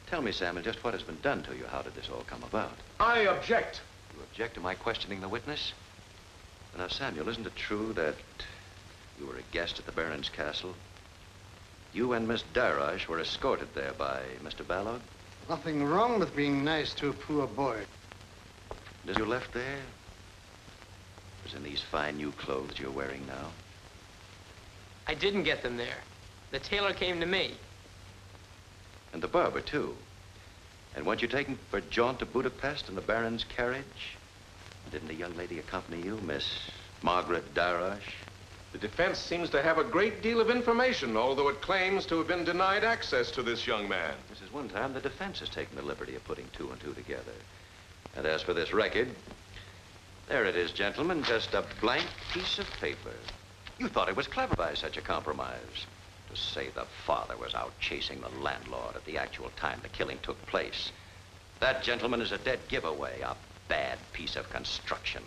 Tell me, Samuel, just what has been done to you? How did this all come about? I object. You object to my questioning the witness? Now, Samuel, isn't it true that you were a guest at the Baron's castle? You and Miss Darash were escorted there by Mr. Ballog? Nothing wrong with being nice to a poor boy. And as you left there, it was in these fine new clothes you're wearing now? I didn't get them there. The tailor came to me. And the barber, too. And weren't you taken for a jaunt to Budapest in the Baron's carriage? Didn't a young lady accompany you, Miss Margaret Darash? The defense seems to have a great deal of information, although it claims to have been denied access to this young man. This is one time the defense has taken the liberty of putting two and two together. And as for this record, there it is, gentlemen, just a blank piece of paper. You thought it was clever by such a compromise. To say the father was out chasing the landlord at the actual time the killing took place. That, gentleman, is a dead giveaway, a bad piece of construction.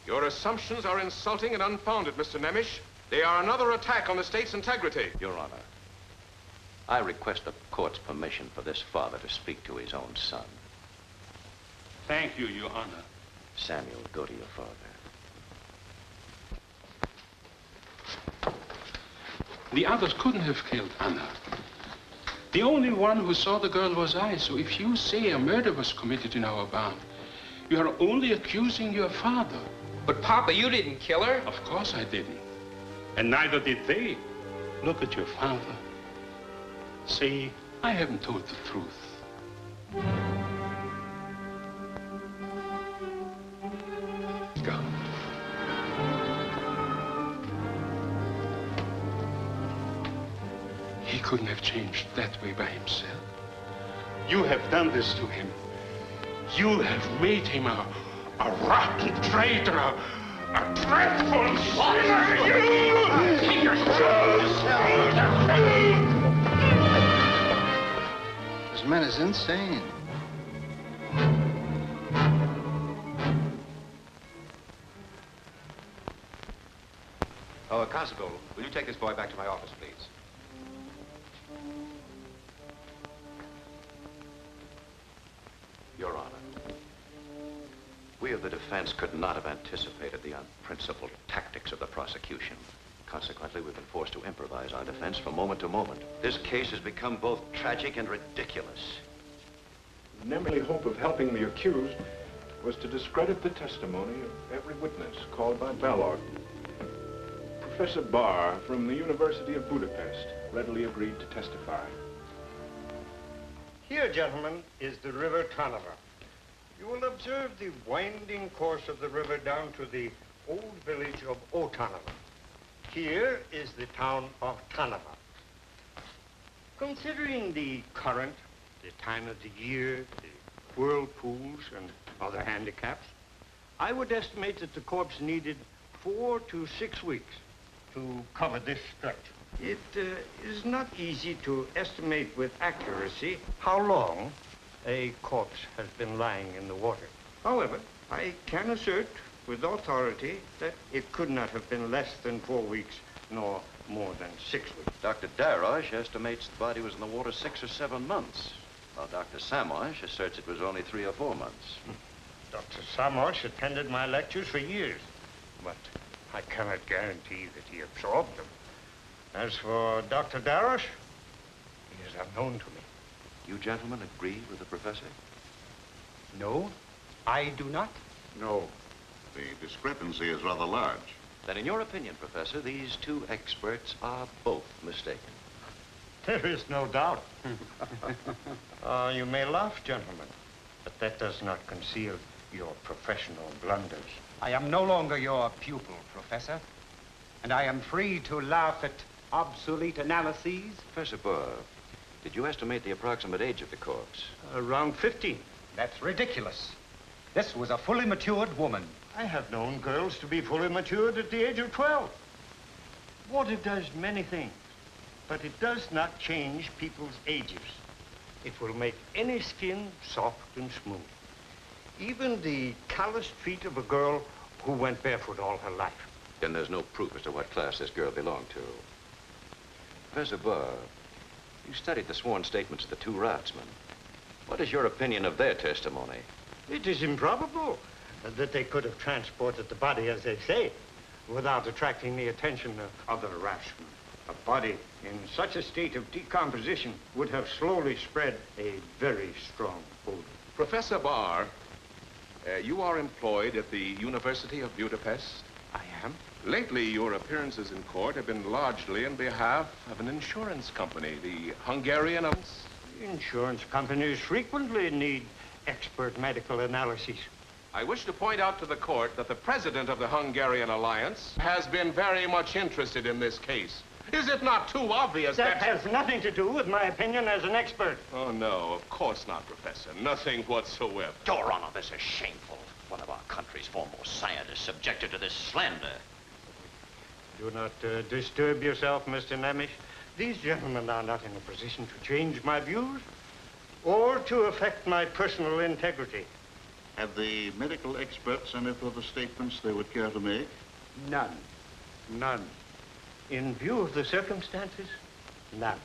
Your assumptions are insulting and unfounded, Mr. Nemish. They are another attack on the state's integrity. Your Honor, I request the court's permission for this father to speak to his own son. Thank you, Your Honor. Samuel, go to your father. The others couldn't have killed Anna. The only one who saw the girl was I, so if you say a murder was committed in our barn, you are only accusing your father. But, Papa, you didn't kill her. Of course I didn't. And neither did they. Look at your father. Say, I haven't told the truth. God. He couldn't have changed that way by himself. You have done this to him. You have made him a rotten traitor, a dreadful sinner. This man is insane. Oh, Constable, will you take this boy back to my office, please? Your Honor, we of the defense could not have anticipated the unprincipled tactics of the prosecution. Consequently, we've been forced to improvise our defense from moment to moment. This case has become both tragic and ridiculous. Nemmerly hope of helping the accused was to discredit the testimony of every witness called by Balog. Professor Barr from the University of Budapest readily agreed to testify. Here, gentlemen, is the River Tanava. You will observe the winding course of the river down to the old village of Otanava. Here is the town of Tanava. Considering the current, the time of the year, the whirlpools, and other handicaps, I would estimate that the corpse needed 4 to 6 weeks to cover this stretch. It is not easy to estimate with accuracy how long a corpse has been lying in the water. However, I can assert with authority that it could not have been less than 4 weeks, nor more than 6 weeks. Dr. Darosh estimates the body was in the water 6 or 7 months, while Dr. Samosh asserts it was only 3 or 4 months. Dr. Samosh attended my lectures for years, but I cannot guarantee that he absorbed them. As for Dr. Darosh, he is unknown to me. You gentlemen agree with the professor? No, I do not. No. The discrepancy is rather large. Then in your opinion, Professor, these two experts are both mistaken. There is no doubt. You may laugh, gentlemen, but that does not conceal your professional blunders. I am no longer your pupil, Professor, and I am free to laugh at obsolete analyses. Professor Burr, did you estimate the approximate age of the corpse? Around 15. That's ridiculous. This was a fully matured woman. I have known girls to be fully matured at the age of 12. Water does many things, but it does not change people's ages. It will make any skin soft and smooth. Even the calloused feet of a girl who went barefoot all her life. Then there's no proof as to what class this girl belonged to. Professor Burr, you studied the sworn statements of the 2 raftsmen. What is your opinion of their testimony? It is improbable that they could have transported the body, as they say, without attracting the attention of other raftsmen. A body in such a state of decomposition would have slowly spread a very strong odor. Professor Barr, you are employed at the University of Budapest? I am. Lately, your appearances in court have been largely in behalf of an insurance company, the Hungarian... Insurance companies frequently need expert medical analyses. I wish to point out to the court that the president of the Hungarian Alliance has been very much interested in this case. Is it not too obvious that... That has nothing to do with my opinion as an expert. Oh, no, of course not, Professor. Nothing whatsoever. Your Honor, this is shameful. One of our country's foremost scientists subjected to this slander. Do not disturb yourself, Mr. Nemish. These gentlemen are not in a position to change my views or to affect my personal integrity. Have the medical experts any further statements they would care to make? None. None. In view of the circumstances, none.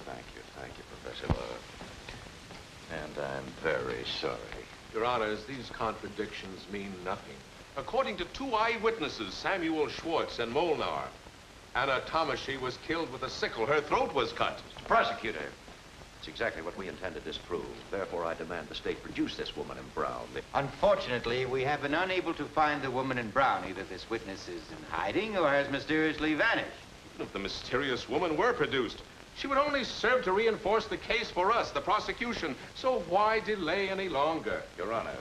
Thank you, Professor Burr. And I'm very sorry. Your Honors, these contradictions mean nothing. According to 2 eyewitnesses, Samuel Schwartz and Molnar, Anna Tomashi was killed with a sickle. Her throat was cut. Mr. Prosecutor, it's exactly what we intend to disprove. Therefore, I demand the state produce this woman in brown. Unfortunately, we have been unable to find the woman in brown. Either this witness is in hiding or has mysteriously vanished. Even if the mysterious woman were produced, she would only serve to reinforce the case for us, the prosecution. So why delay any longer? Your Honor,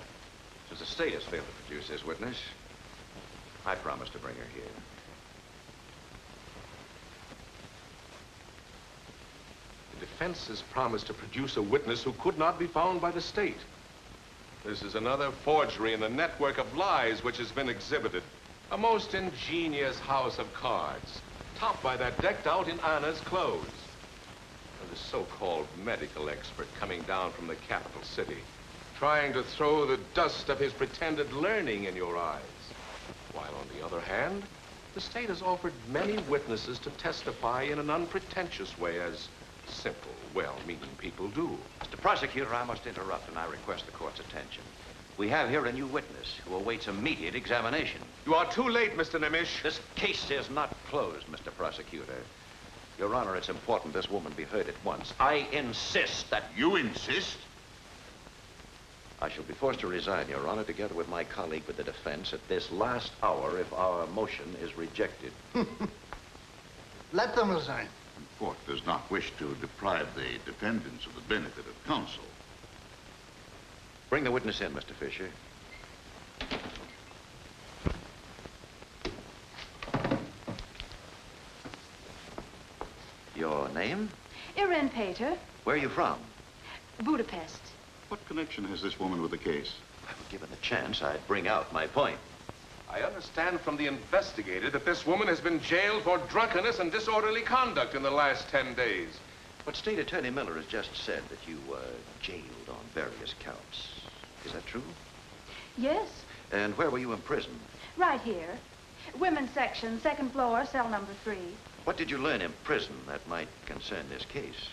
since the state has failed to produce this witness, I promise to bring her here. The defense has promised to produce a witness who could not be found by the state. This is another forgery in the network of lies which has been exhibited. A most ingenious house of cards, topped by that decked out in Anna's clothes. And the so-called medical expert coming down from the capital city, trying to throw the dust of his pretended learning in your eyes. While on the other hand, The state has offered many witnesses to testify in an unpretentious way, as simple, well-meaning people do. Mr. Prosecutor, I must interrupt, and I request the court's attention. We have here a new witness who awaits immediate examination. You are too late, Mr. Nemish. This case is not closed, Mr. Prosecutor. Your Honor, it's important this woman be heard at once. I insist that... You insist? I shall be forced to resign, Your Honor, together with my colleague with the defense at this last hour if our motion is rejected. Let them resign. The court does not wish to deprive the defendants of the benefit of counsel. Bring the witness in, Mr. Fisher. Your name? Irene Pater, Where are you from? Budapest. What connection has this woman with the case? Well, given the chance, I'd bring out my point. I understand from the investigator that this woman has been jailed for drunkenness and disorderly conduct in the last 10 days. But State Attorney Miller has just said that you were jailed on various counts. Is that true? Yes, And where were you imprisoned? right here. Women's section, second floor, cell number 3. What did you learn in prison that might concern this case?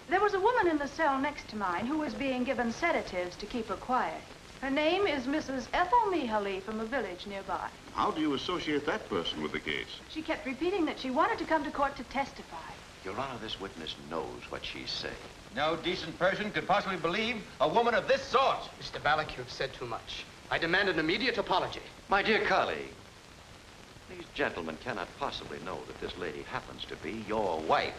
There was a woman in the cell next to mine who was being given sedatives to keep her quiet. Her name is Mrs. Ethel Mihaly from a village nearby. How do you associate that person with the case? She kept repeating that she wanted to come to court to testify. Your Honor, this witness knows what she's saying. No decent person could possibly believe a woman of this sort. Mr. Ballack, you've said too much. I demand an immediate apology. My dear colleague, these gentlemen cannot possibly know that this lady happens to be your wife.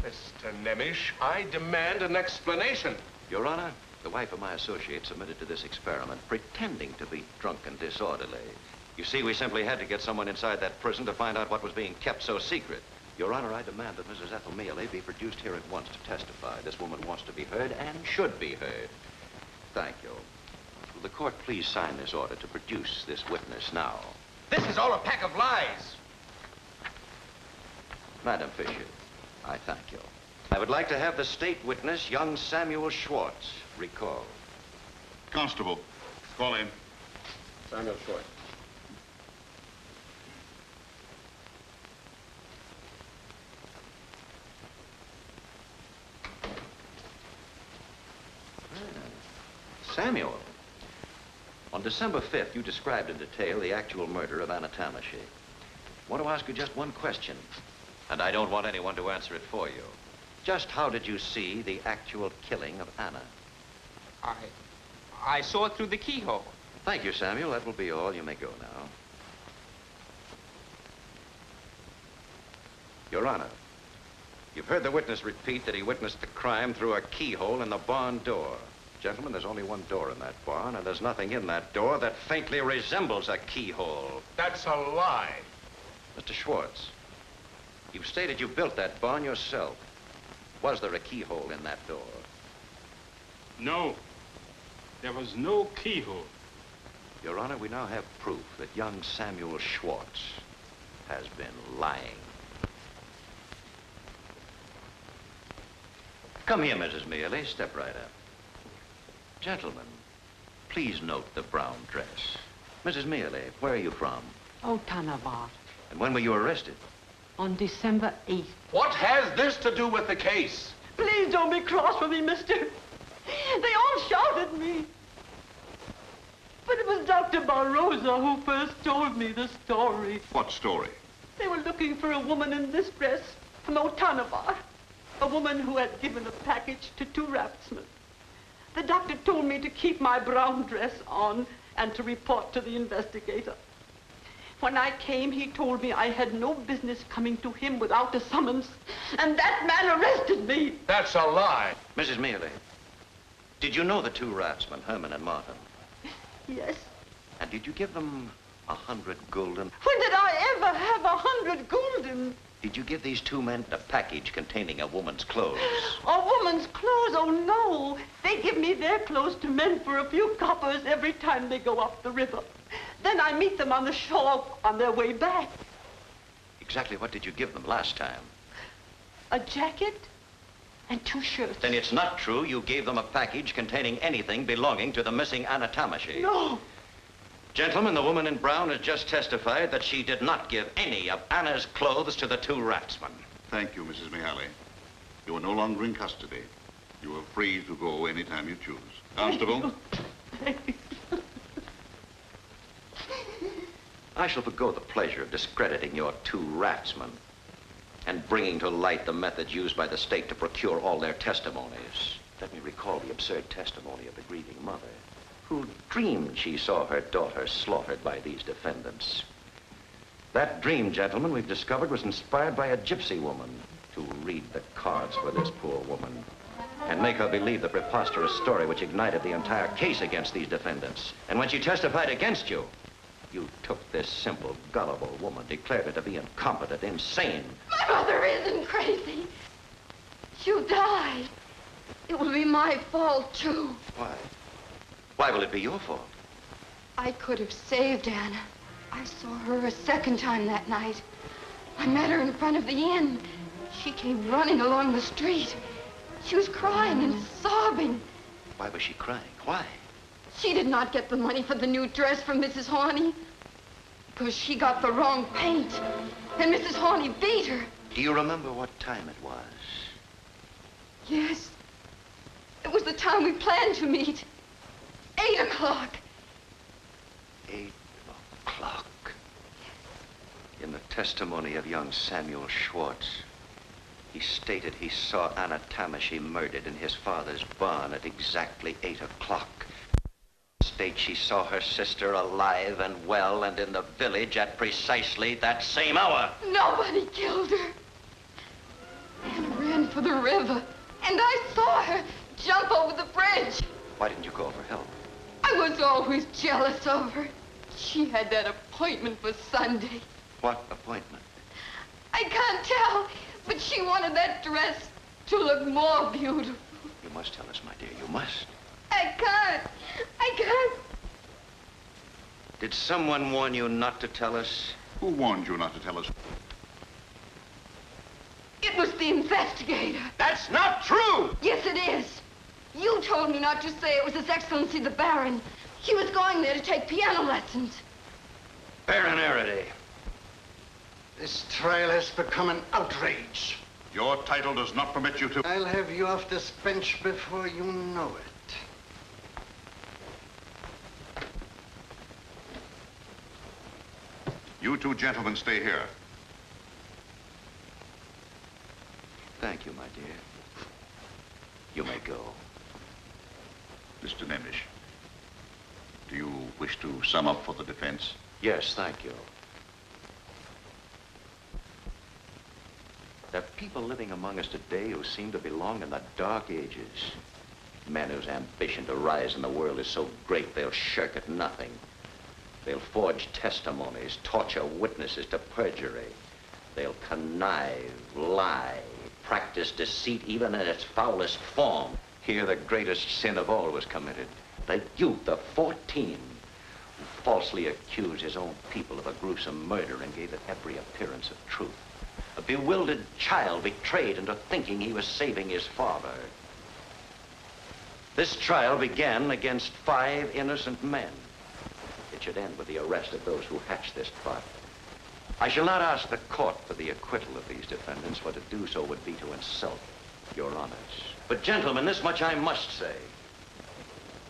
Mr. Nemish, I demand an explanation. Your Honor, the wife of my associate submitted to this experiment, pretending to be drunk and disorderly. You see, we simply had to get someone inside that prison to find out what was being kept so secret. Your Honor, I demand that Mrs. Ethel Mihaly be produced here at once to testify. This woman wants to be heard and should be heard. Thank you. Will the court please sign this order to produce this witness now? This is all a pack of lies. Madam Fisher, I thank you. I would like to have the state witness, young Samuel Schwartz, recalled. Constable, call in. Samuel Schwartz. Samuel, on December 5th, you described in detail the actual murder of Anna Tamashi. I want to ask you just one question, and I don't want anyone to answer it for you. Just how did you see the actual killing of Anna? I saw it through the keyhole. Thank you, Samuel. That will be all. You may go now. Your Honor, you've heard the witness repeat that he witnessed the crime through a keyhole in the barn door. Gentlemen, there's only one door in that barn, and there's nothing in that door that faintly resembles a keyhole. That's a lie. Mr. Schwartz, you've stated you built that barn yourself. Was there a keyhole in that door? No. There was no keyhole. Your Honor, we now have proof that young Samuel Schwartz has been lying. Come here, Mrs. Mihaly. Step right up. Gentlemen, please note the brown dress. Mrs. Mihaly, where are you from? Oh, Tanavar. And when were you arrested? On December 8th. What has this to do with the case? Please don't be cross with me, mister. They all shouted at me. But it was Dr. Barroza who first told me the story. What story? They were looking for a woman in this dress from Otanavar. A woman who had given a package to 2 raftsmen. The doctor told me to keep my brown dress on and to report to the investigator. When I came, he told me I had no business coming to him without a summons, and that man arrested me. That's a lie. Mrs. Mihaly, did you know the 2 raftsmen, Herman and Martin? Yes. And did you give them 100 gulden? When did I ever have 100 gulden? Did you give these 2 men a package containing a woman's clothes? A woman's clothes? Oh, no. They give me their clothes to mend for a few coppers every time they go up the river. Then I meet them on the shore on their way back. Exactly what did you give them last time? A jacket and 2 shirts. Then it's not true you gave them a package containing anything belonging to the missing Anna Tamashi. No. Gentlemen, the woman in brown has just testified that she did not give any of Anna's clothes to the two raftsmen. Thank you, Mrs. Mihaly. You are no longer in custody. You are free to go anytime you choose. Constable? I shall forgo the pleasure of discrediting your two raftsmen and bringing to light the methods used by the state to procure all their testimonies. Let me recall the absurd testimony of the grieving mother, who dreamed she saw her daughter slaughtered by these defendants. That dream, gentlemen, we've discovered was inspired by a gypsy woman to read the cards for this poor woman and make her believe the preposterous story which ignited the entire case against these defendants. And when she testified against you, you took this simple, gullible woman, declared her to be incompetent, insane. My mother isn't crazy. She'll die. It will be my fault, too. Why? Why will it be your fault? I could have saved Anna. I saw her a second time that night. I met her in front of the inn. She came running along the street. She was crying and sobbing. Why was she crying? Why? She did not get the money for the new dress from Mrs. Horney because she got the wrong paint, and Mrs. Horney beat her. Do you remember what time it was? Yes. It was the time we planned to meet. 8 o'clock. 8 o'clock. In the testimony of young Samuel Schwartz, he stated he saw Anna Tamashi murdered in his father's barn at exactly 8 o'clock. States she saw her sister alive and well and in the village at precisely that same hour. Nobody killed her. Anna ran for the river, and I saw her jump over the bridge. Why didn't you call for help? I was always jealous of her. She had that appointment for Sunday. What appointment? I can't tell, but she wanted that dress to look more beautiful. You must tell us, my dear. You must. I can't. I can't. Did someone warn you not to tell us? Who warned you not to tell us? It was the investigator. That's not true! Yes, it is. You told me not to say it was His Excellency the Baron. He was going there to take piano lessons. Baron Araday. This trial has become an outrage. Your title does not permit you to... I'll have you off this bench before you know it. You two gentlemen stay here. Thank you, my dear. You may go. Mr. Nemish, do you wish to sum up for the defense? Yes, thank you. There are people living among us today who seem to belong in the Dark Ages. Men whose ambition to rise in the world is so great they'll shirk at nothing. They'll forge testimonies, torture witnesses to perjury. They'll connive, lie, practice deceit even in its foulest form. Here the greatest sin of all was committed. The youth of 14 who falsely accused his own people of a gruesome murder and gave it every appearance of truth. A bewildered child betrayed into thinking he was saving his father. This trial began against 5 innocent men. It should end with the arrest of those who hatched this plot. I shall not ask the court for the acquittal of these defendants, for to do so would be to insult your honors. But gentlemen, this much I must say.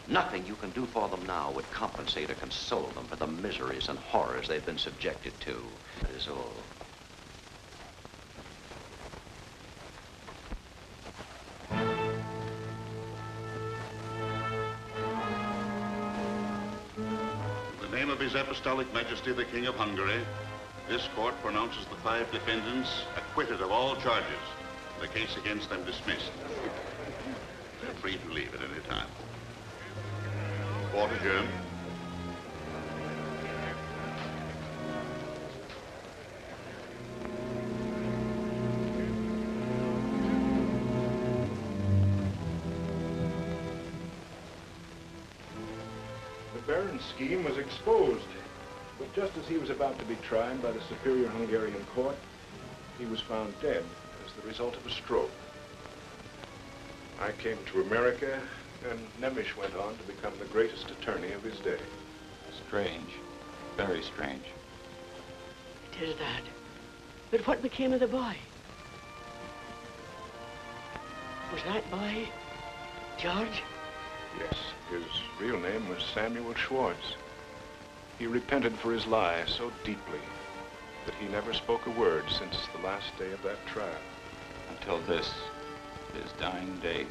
Nothing you can do for them now would compensate or console them for the miseries and horrors they've been subjected to. That is all. In the name of His Apostolic Majesty, the King of Hungary, this court pronounces the 5 defendants acquitted of all charges. The case against them dismissed. They're free to leave at any time. Court adjourned. The Baron's scheme was exposed, but just as he was about to be tried by the Superior Hungarian Court, he was found dead as the result of a stroke. I came to America, and Nemish went on to become the greatest attorney of his day. Strange. Very strange. It is that. But what became of the boy? Was that boy George? Yes, his real name was Samuel Schwartz. He repented for his lie so deeply that he never spoke a word since the last day of that trial. Until this, his dying day.